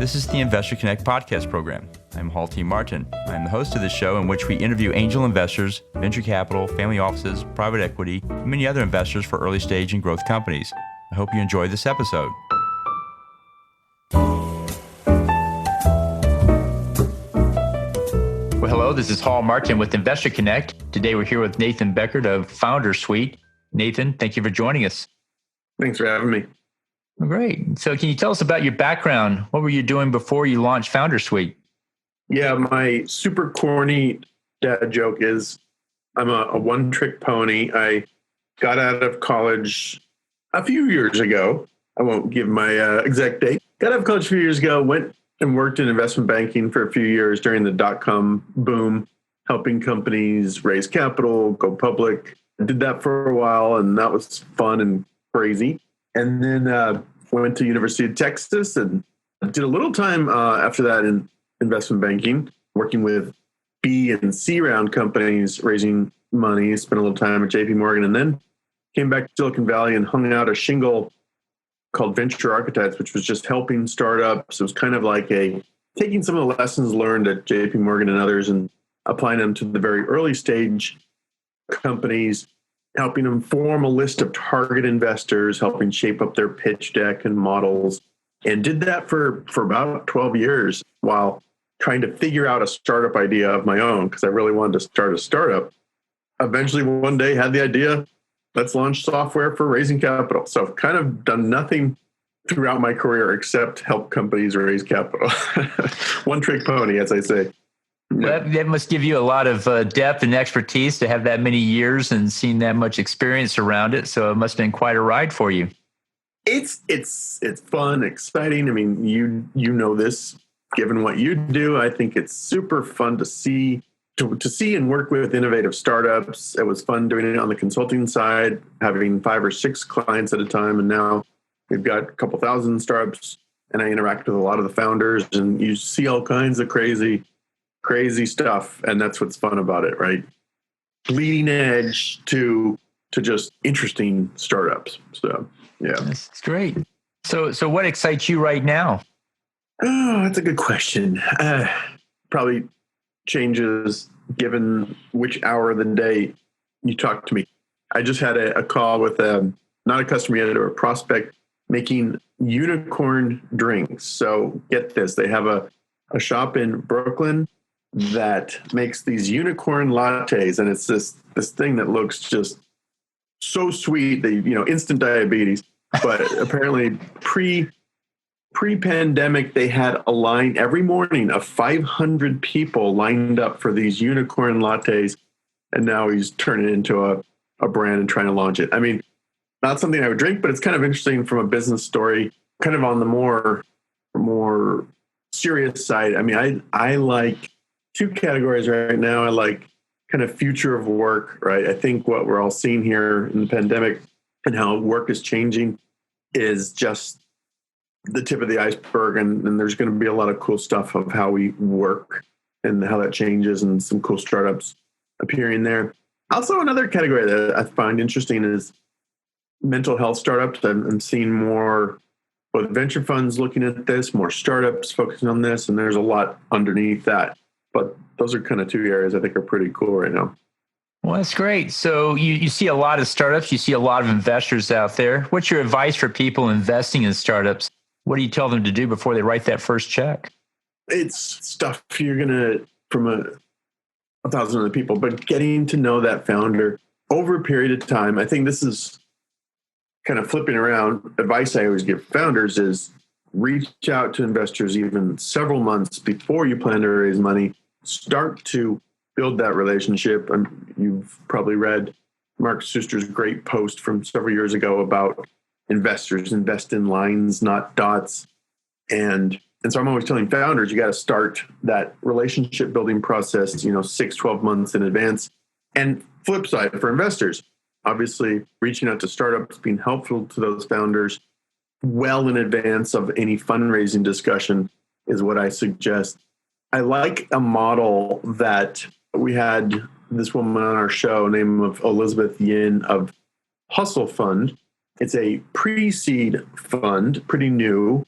This is the Investor Connect podcast program. I'm Hall T. Martin. I'm the host of this show in which we interview angel investors, venture capital, family offices, private equity, and many other investors for early stage and growth companies. I hope you enjoy this episode. Well, hello, this is Hall Martin with Investor Connect. Today we're here with Nathan Beckord of Foundersuite. Nathan, thank you for joining us. Thanks for having me. Great. So can you tell us about your background? What were you doing before you launched Foundersuite? Yeah, my super corny dad joke is I'm a one-trick pony. I got out of college a few years ago. I won't give my exact date. Got out of college a few years ago, went and worked in investment banking for a few years during the dot-com boom, helping companies raise capital, go public. I did that for a while, and that was fun and crazy. And then went to University of Texas and did a little time after that in investment banking, working with B and C round companies, raising money, spent a little time at JP Morgan, and then came back to Silicon Valley and hung out a shingle called Venture Architects, which was just helping startups. It was kind of like taking some of the lessons learned at JP Morgan and others and applying them to the very early stage companies, helping them form a list of target investors, helping shape up their pitch deck and models, and did that for about 12 years while trying to figure out a startup idea of my own because I really wanted to start a startup. Eventually, one day, had the idea, let's launch software for raising capital. So I've kind of done nothing throughout my career except help companies raise capital. One trick pony, as I say. That must give you a lot of depth and expertise to have that many years and seen that much experience around it. So it must have been quite a ride for you. It's fun, exciting. I mean, you know this, given what you do. I think it's super fun to see and work with innovative startups. It was fun doing it on the consulting side, having 5 or 6 clients at a time. And now we've got a couple thousand startups, and I interact with a lot of the founders, and you see all kinds of crazy stuff, and that's what's fun about it, right? Bleeding edge to just interesting startups. So yeah, that's great. So what excites you right now? Oh, that's a good question. Probably changes given which hour of the day you talk to me. I just had a call with not a customer yet, or a prospect making unicorn drinks. So get this, they have a shop in Brooklyn that makes these unicorn lattes, and it's this thing that looks just so sweet. They, instant diabetes, but apparently pre-pandemic, they had a line every morning of 500 people lined up for these unicorn lattes, and now he's turning it into a brand and trying to launch it. I mean, not something I would drink, but it's kind of interesting from a business story, kind of on the more serious side. I mean, I like 2 categories right now. I like kind of future of work, right? I think what we're all seeing here in the pandemic and how work is changing is just the tip of the iceberg. And there's going to be a lot of cool stuff of how we work and how that changes, and some cool startups appearing there. Also, another category that I find interesting is mental health startups. I'm seeing more both venture funds looking at this, more startups focusing on this, and there's a lot underneath that. But those are kind of 2 areas I think are pretty cool right now. Well, that's great. So you see a lot of startups, you see a lot of investors out there. What's your advice for people investing in startups? What do you tell them to do before they write that first check? It's stuff you're going to, from a thousand other people, but getting to know that founder over a period of time. I think this is kind of flipping around. Advice I always give founders is reach out to investors even several months before you plan to raise money. Start to build that relationship. And you've probably read Mark Suster's great post from several years ago about investors invest in lines, not dots. And so I'm always telling founders, you got to start that relationship building process, 6, 12 months in advance. And flip side for investors, obviously reaching out to startups, being helpful to those founders well in advance of any fundraising discussion is what I suggest. I like a model that we had this woman on our show, name of Elizabeth Yin of Hustle Fund. It's a pre-seed fund, pretty new,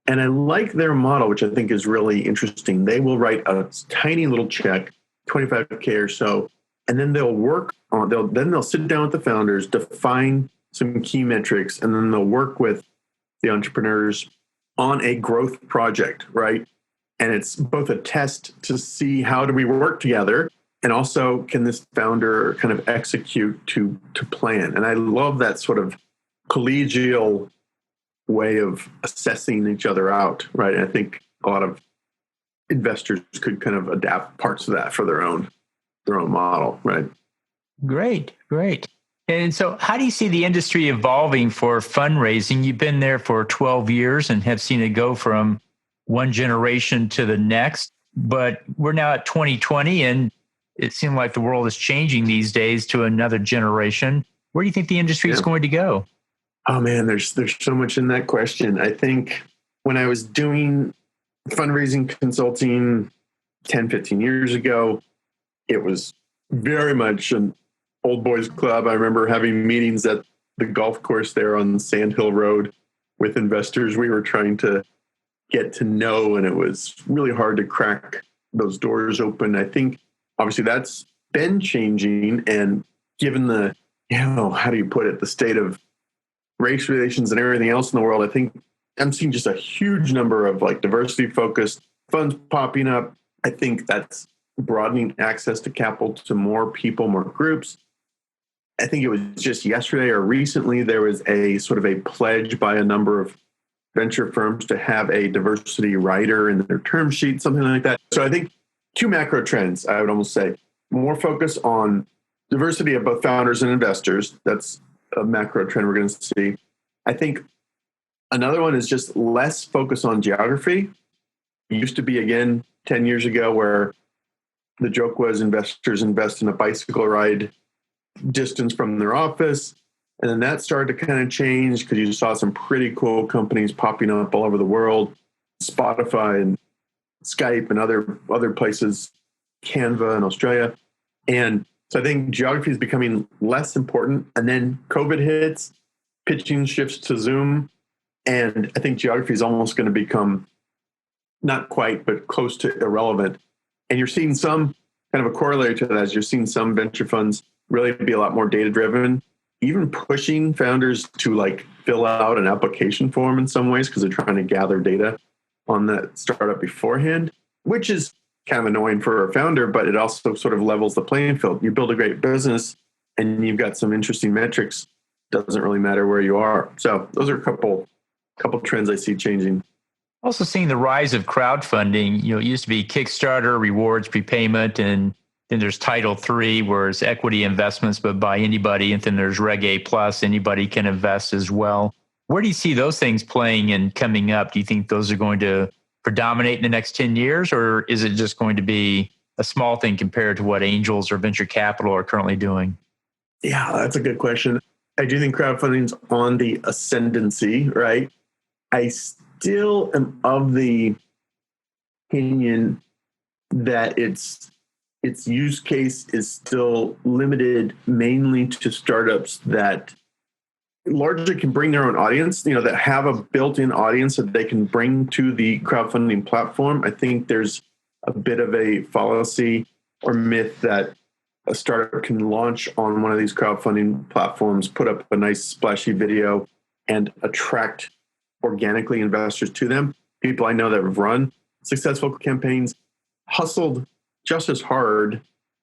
And I like their model, which I think is really interesting. They will write a tiny little check, 25K or so, and then they'll sit down with the founders, define some key metrics, and then they'll work with the entrepreneurs on a growth project, right? And it's both a test to see how do we work together, and also can this founder kind of execute to plan. And I love that sort of collegial way of assessing each other out, right? And I think a lot of investors could kind of adapt parts of that for their own model, right? Great. And so how do you see the industry evolving for fundraising? You've been there for 12 years and have seen it go from one generation to the next, but we're now at 2020 and it seems like the world is changing these days to another generation. Where do you think the industry is going to go? Oh man, there's so much in that question. I think when I was doing fundraising consulting 10, 15 years ago, it was very much an old boys club. I remember having meetings at the golf course there on Sand Hill Road with investors we were trying to get to know, and it was really hard to crack those doors open. I think obviously that's been changing, and given the, how do you put it, the state of race relations and everything else in the world, I think I'm seeing just a huge number of like diversity focused funds popping up. I think that's broadening access to capital to more people, more groups. I think it was just yesterday or recently, there was a sort of a pledge by a number of venture firms to have a diversity rider in their term sheet, something like that. So I think two macro trends, I would almost say, more focus on diversity of both founders and investors. That's a macro trend we're going to see. I think another one is just less focus on geography. It used to be, again, 10 years ago, where the joke was investors invest in a bicycle ride distance from their office. And then that started to kind of change because you saw some pretty cool companies popping up all over the world, Spotify and Skype and other places, Canva in Australia. And so I think geography is becoming less important. And then COVID hits, pitching shifts to Zoom. And I think geography is almost going to become not quite, but close to irrelevant. And you're seeing some kind of a corollary to that, as you're seeing some venture funds really be a lot more data driven, even pushing founders to like fill out an application form in some ways because they're trying to gather data on that startup beforehand, which is kind of annoying for a founder, but it also sort of levels the playing field. You build a great business and you've got some interesting metrics. Doesn't really matter where you are. So those are a couple trends I see changing. Also seeing the rise of crowdfunding. It used to be Kickstarter, rewards, prepayment, and then there's Title III, where it's equity investments, but by anybody. And then there's Reg A Plus, anybody can invest as well. Where do you see those things playing and coming up? Do you think those are going to predominate in the next 10 years, or is it just going to be a small thing compared to what angels or venture capital are currently doing? Yeah, that's a good question. I do think crowdfunding's on the ascendancy, right? I still am of the opinion that its use case is still limited mainly to startups that largely can bring their own audience, that have a built-in audience that they can bring to the crowdfunding platform. I think there's a bit of a fallacy or myth that a startup can launch on one of these crowdfunding platforms, put up a nice splashy video, and attract organically investors to them. People I know that have run successful campaigns hustled just as hard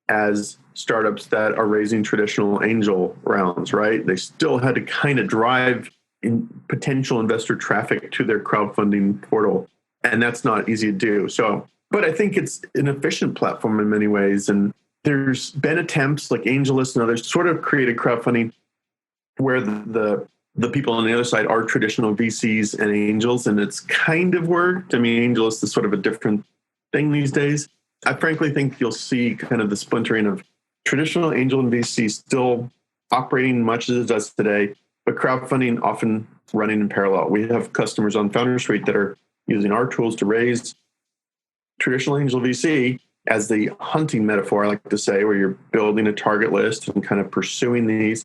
as startups that are raising traditional angel rounds, right? They still had to kind of drive in potential investor traffic to their crowdfunding portal. And that's not easy to do. So, but I think it's an efficient platform in many ways. And there's been attempts like AngelList and others sort of created crowdfunding where the people on the other side are traditional VCs and angels, and it's kind of worked. I mean, AngelList is sort of a different thing these days. I frankly think you'll see kind of the splintering of traditional angel and VC still operating much as it does today, but crowdfunding often running in parallel. We have customers on Foundersuite that are using our tools to raise traditional angel VC as the hunting metaphor, I like to say, where you're building a target list and kind of pursuing these.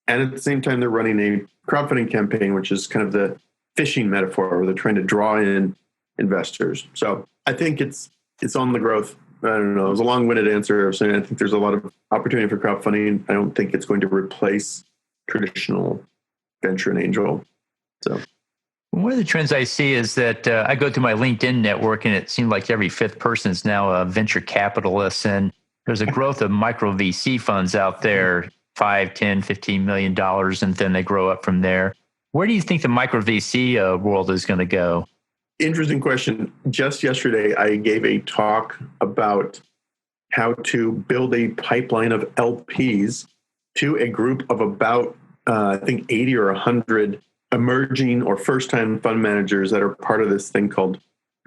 And at the same time, they're running a crowdfunding campaign, which is kind of the fishing metaphor where they're trying to draw in investors. So I think it's on the growth. I don't know. It was a long-winded answer of saying I think there's a lot of opportunity for crowdfunding. I don't think it's going to replace traditional venture and angel. So one of the trends I see is that I go through my LinkedIn network, and it seems like every fifth person is now a venture capitalist. And there's a growth of micro VC funds out there, 5, 10, $15 million, and then they grow up from there. Where do you think the micro VC world is going to go? Interesting question. Just yesterday, I gave a talk about how to build a pipeline of LPs to a group of about, I think, 80 or 100 emerging or first-time fund managers that are part of this thing called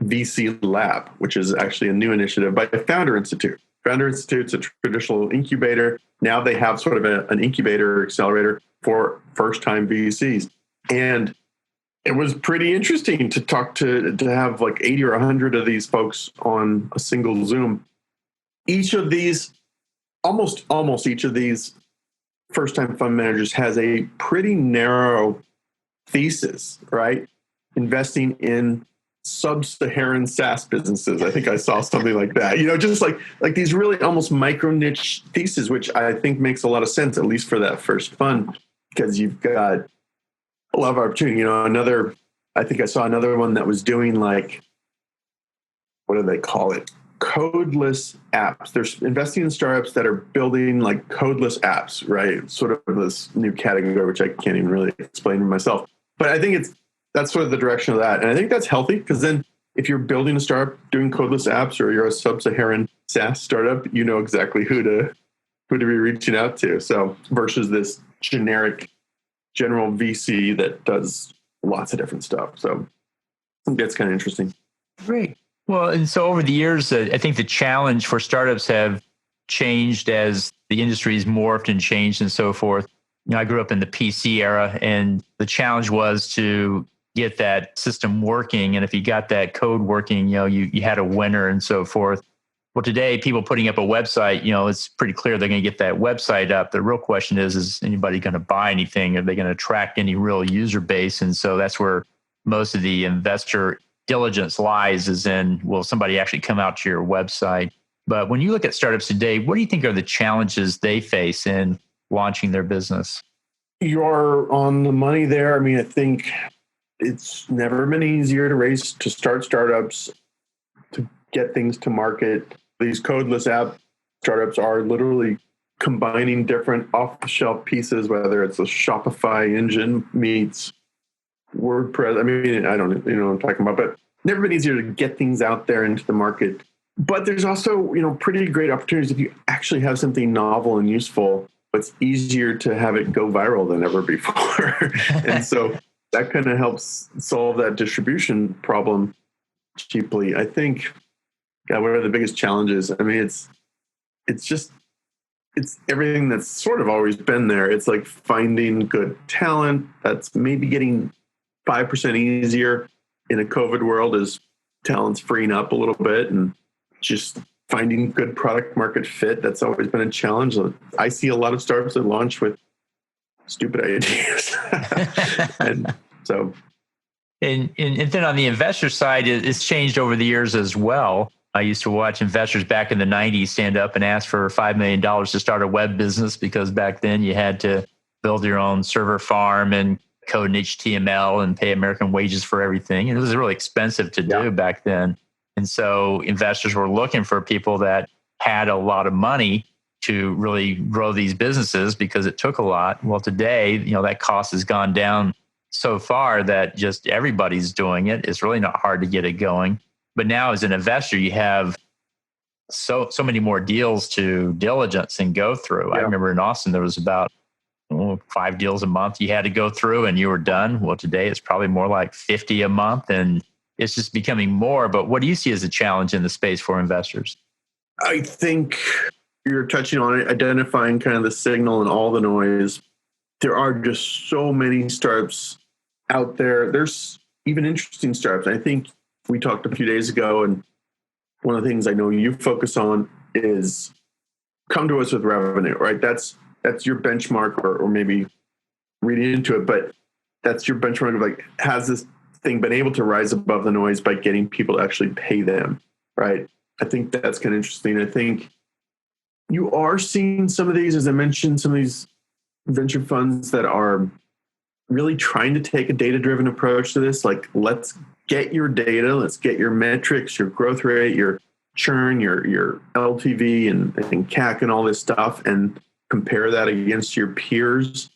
VC Lab, which is actually a new initiative by the Founder Institute. Founder Institute's a traditional incubator. Now they have sort of an incubator accelerator for first-time VCs. And it was pretty interesting to talk to have like 80 or 100 of these folks on a single Zoom. Each of these, almost each of these first-time fund managers has a pretty narrow thesis, right? Investing in sub-Saharan SaaS businesses. I think I saw something like that. Just like these really almost micro niche theses, which I think makes a lot of sense, at least for that first fund, because you've got a lot of opportunity. I think I saw another one that was doing like, what do they call it? Codeless apps. They're investing in startups that are building like codeless apps, right? Sort of this new category, which I can't even really explain to myself. But I think that's sort of the direction of that. And I think that's healthy because then if you're building a startup doing codeless apps or you're a sub-Saharan SaaS startup, you know exactly who to be reaching out to. So versus this general VC that does lots of different stuff. So I think that's kind of interesting. Great. Well, and so over the years, I think the challenge for startups have changed as the industry's morphed and changed and so forth. I grew up in the PC era, and the challenge was to get that system working. And if you got that code working, you had a winner and so forth. Well, today, people putting up a website, it's pretty clear they're going to get that website up. The real question is anybody going to buy anything? Are they going to attract any real user base? And so that's where most of the investor diligence lies, is in, will somebody actually come out to your website? But when you look at startups today, what do you think are the challenges they face in launching their business? You're on the money there. I mean, I think it's never been easier to start startups, to get things to market. These codeless app startups are literally combining different off-the-shelf pieces, whether it's a Shopify engine meets WordPress. I mean, I don't know what I'm talking about, but never been easier to get things out there into the market. But there's also, pretty great opportunities if you actually have something novel and useful. It's easier to have it go viral than ever before. And so that kind of helps solve that distribution problem cheaply. I think, God, what are the biggest challenges? I mean, it's everything that's sort of always been there. It's like finding good talent. That's maybe getting 5% easier in a COVID world as talent's freeing up a little bit, and just finding good product market fit. That's always been a challenge. I see a lot of startups that launch with stupid ideas. And then on the investor side, it's changed over the years as well. I used to watch investors back in the 90s stand up and ask for $5 million to start a web business, because back then you had to build your own server farm and code in HTML and pay American wages for everything. And it was really expensive to do back then. And so investors were looking for people that had a lot of money to really grow these businesses, because it took a lot. Well, today, that cost has gone down so far that just everybody's doing it. It's really not hard to get it going. But now as an investor, you have so many more deals to diligence and go through. I remember in Austin, there was about 5 deals a month you had to go through and you were done. Well, today it's probably more like 50 a month, and it's just becoming more. But what do you see as a challenge in the space for investors? I think you're touching on it, identifying kind of the signal and all the noise. There are just so many startups out there. There's even interesting startups. I think we talked a few days ago, and one of the things I know you focus on is come to us with revenue, right? That's your benchmark, or maybe reading into it, but that's your benchmark of like, has this thing, been able to rise above the noise by getting people to actually pay them, right? I think that's kind of interesting. I think you are seeing some of these, as I mentioned, some of these venture funds that are really trying to take a data-driven approach to this. Like, let's get your data, let's get your metrics, your growth rate, your churn, your LTV and CAC and all this stuff, and compare that against your peers.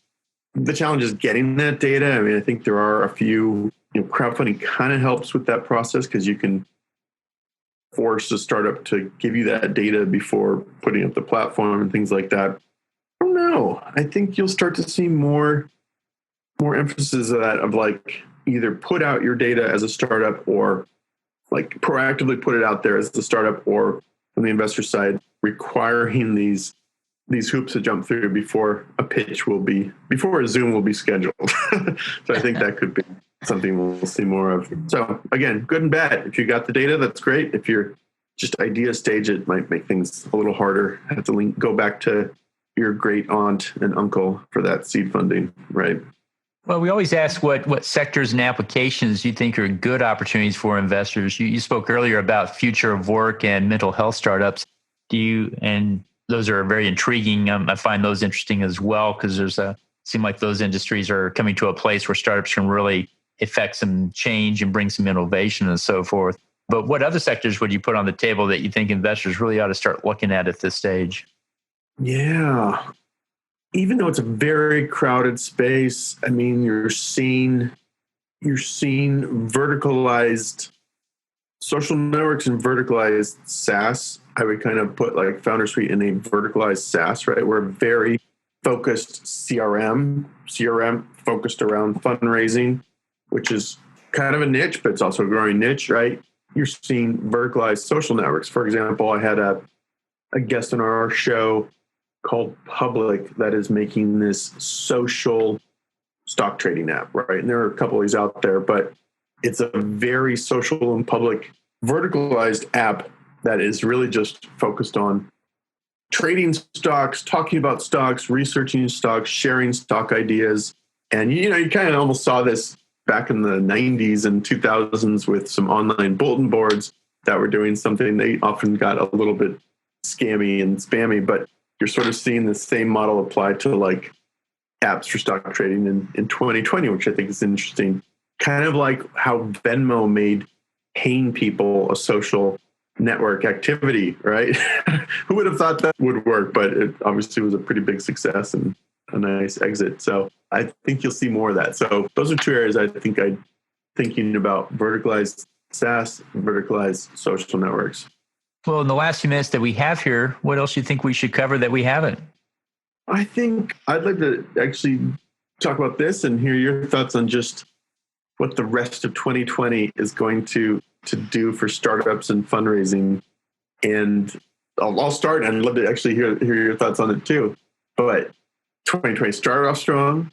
The challenge is getting that data. I mean, I think there are a few, crowdfunding kind of helps with that process because you can force a startup to give you that data before putting up the platform and things like that. I don't know. I think you'll start to see more emphasis of that, of like either put out your data as a startup or like proactively put it out there as a startup, or from the investor side, requiring these hoops to jump through before a Zoom will be scheduled. So I think that could be something we'll see more of. So again, good and bad. If you got the data, that's great. If you're just idea stage, it might make things a little harder. Have to go back to your great aunt and uncle for that seed funding, right? Well, we always ask what sectors and applications you think are good opportunities for investors. You spoke earlier about future of work and mental health startups. And those are very intriguing. I find those interesting as well because seem like those industries are coming to a place where startups can really effect some change and bring some innovation and so forth. But what other sectors would you put on the table that you think investors really ought to start looking at this stage? Yeah. Even though it's a very crowded space, I mean, you're seeing verticalized social networks and verticalized SaaS. I would kind of put like Foundersuite in a verticalized SaaS, right? We're a very focused CRM focused around fundraising, which is kind of a niche, but it's also a growing niche, right? You're seeing verticalized social networks. For example, I had a guest on our show called Public that is making this social stock trading app, right? And there are a couple of these out there, but it's a very social and public verticalized app that is really just focused on trading stocks, talking about stocks, researching stocks, sharing stock ideas. And, you kind of almost saw this back in the 90s and 2000s with some online bulletin boards that were doing something. They often got a little bit scammy and spammy, but you're sort of seeing the same model applied to like apps for stock trading in 2020, which I think is interesting. Kind of like how Venmo made paying people a social network activity, right? Who would have thought that would work? But it obviously was a pretty big success and a nice exit. So I think you'll see more of that. So those are two areas I think I'm thinking about: verticalized SaaS, verticalized social networks. Well, in the last few minutes that we have here, what else do you think we should cover that we haven't? I think I'd like to actually talk about this and hear your thoughts on just what the rest of 2020 is going to do for startups and fundraising. And I'll start, and I'd love to actually hear your thoughts on it too. But 2020 started off strong.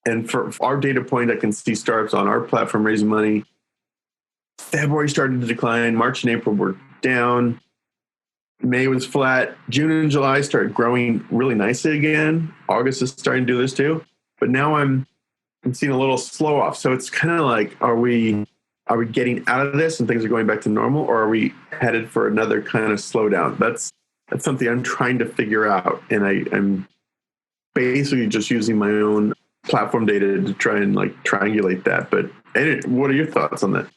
And for our data point, I can see startups on our platform raising money. February started to decline. March and April were down. May was flat. June and July started growing really nicely again. August is starting to do this too. But now I'm seeing a little slow off. So it's kind of like, are we getting out of this and things are going back to normal, or are we headed for another kind of slowdown? That's something I'm trying to figure out. And I'm basically just using my own platform data to try and like triangulate that. But what are your thoughts on that?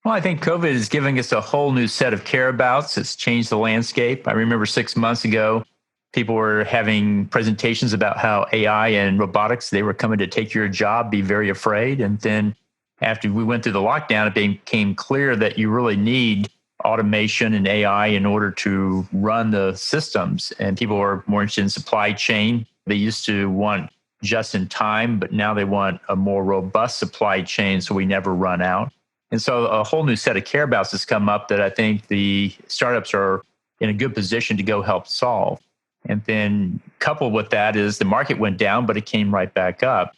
Well, I think COVID is giving us a whole new set of careabouts. It's changed the landscape. I remember 6 months ago, people were having presentations about how AI and robotics, they were coming to take your job, be very afraid. And then after we went through the lockdown, it became clear that you really need automation and AI in order to run the systems. And people were more interested in supply chain. They used to want just in time, but now they want a more robust supply chain so we never run out. And so a whole new set of careabouts has come up that I think the startups are in a good position to go help solve. And then coupled with that is the market went down, but it came right back up.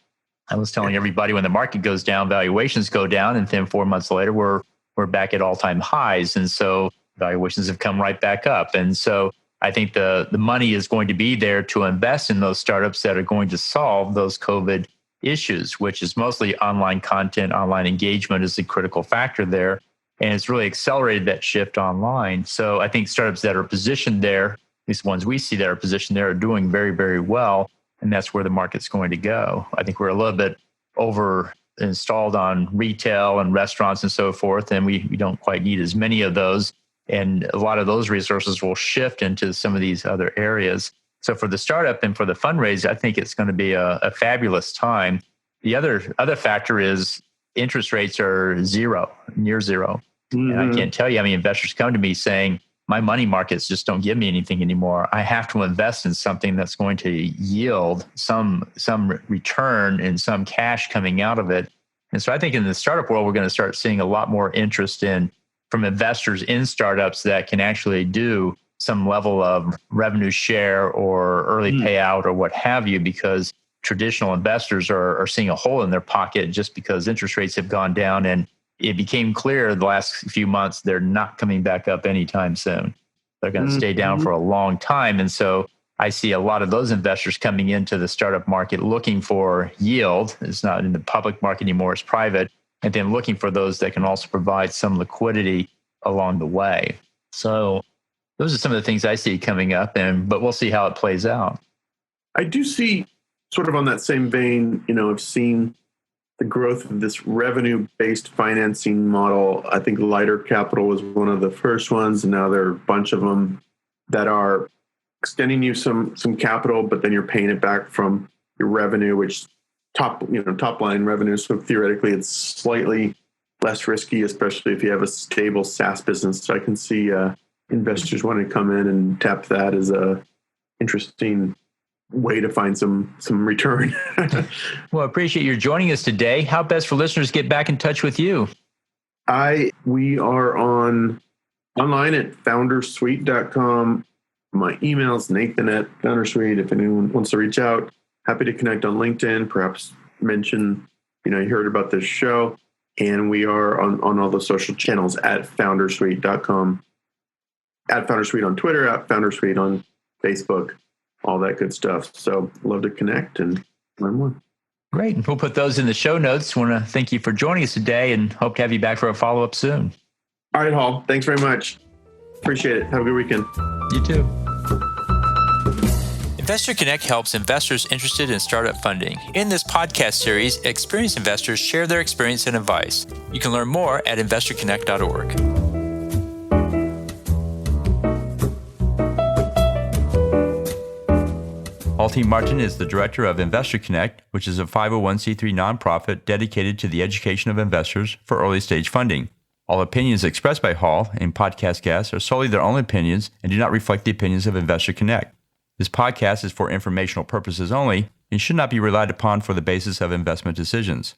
I was telling everybody when the market goes down, valuations go down, and then 4 months later, we're back at all-time highs. And so valuations have come right back up. And so I think the money is going to be there to invest in those startups that are going to solve those COVID issues, which is mostly online content. Online engagement is the critical factor there. And it's really accelerated that shift online. So I think startups that are positioned there, at least the ones we see that are positioned there, are doing very, very well. And that's where the market's going to go. I think we're a little bit over installed on retail and restaurants and so forth, and we don't quite need as many of those. And a lot of those resources will shift into some of these other areas. So for the startup and for the fundraise, I think it's going to be a fabulous time. The other factor is interest rates are zero, near zero. Mm-hmm. And I can't tell you how many investors come to me saying, my money markets just don't give me anything anymore. I have to invest in something that's going to yield some return and some cash coming out of it. And so I think in the startup world, we're going to start seeing a lot more interest from investors in startups that can actually do some level of revenue share or early payout or what have you, because traditional investors are seeing a hole in their pocket just because interest rates have gone down. And it became clear the last few months, they're not coming back up anytime soon. They're going to stay down for a long time. And so I see a lot of those investors coming into the startup market looking for yield. It's not in the public market anymore, it's private. And then looking for those that can also provide some liquidity along the way. So those are some of the things I see coming up, but we'll see how it plays out. I do see, sort of on that same vein, I've seen the growth of this revenue-based financing model. I think Lighter Capital was one of the first ones, and now there are a bunch of them that are extending you some capital, but then you're paying it back from your revenue, which top line revenue. So theoretically, it's slightly less risky, especially if you have a stable SaaS business. So I can see investors wanting to come in and tap that as a interesting way to find some return. Well, I appreciate you joining us today. How best for listeners to get back in touch with you? We are online at foundersuite.com. My email is Nathan@Foundersuite. If anyone wants to reach out, happy to connect on LinkedIn, perhaps mention, you heard about this show. And we are on all the social channels at foundersuite.com, at Foundersuite on Twitter, at Foundersuite on Facebook, all that good stuff. So love to connect and learn more. Great. We'll put those in the show notes. Want to thank you for joining us today and hope to have you back for a follow-up soon. All right, Hall. Thanks very much. Appreciate it. Have a good weekend. You too. Investor Connect helps investors interested in startup funding. In this podcast series, experienced investors share their experience and advice. You can learn more at investorconnect.org. Hall T. Martin is the director of Investor Connect, which is a 501c3 nonprofit dedicated to the education of investors for early stage funding. All opinions expressed by Hall and podcast guests are solely their own opinions and do not reflect the opinions of Investor Connect. This podcast is for informational purposes only and should not be relied upon for the basis of investment decisions.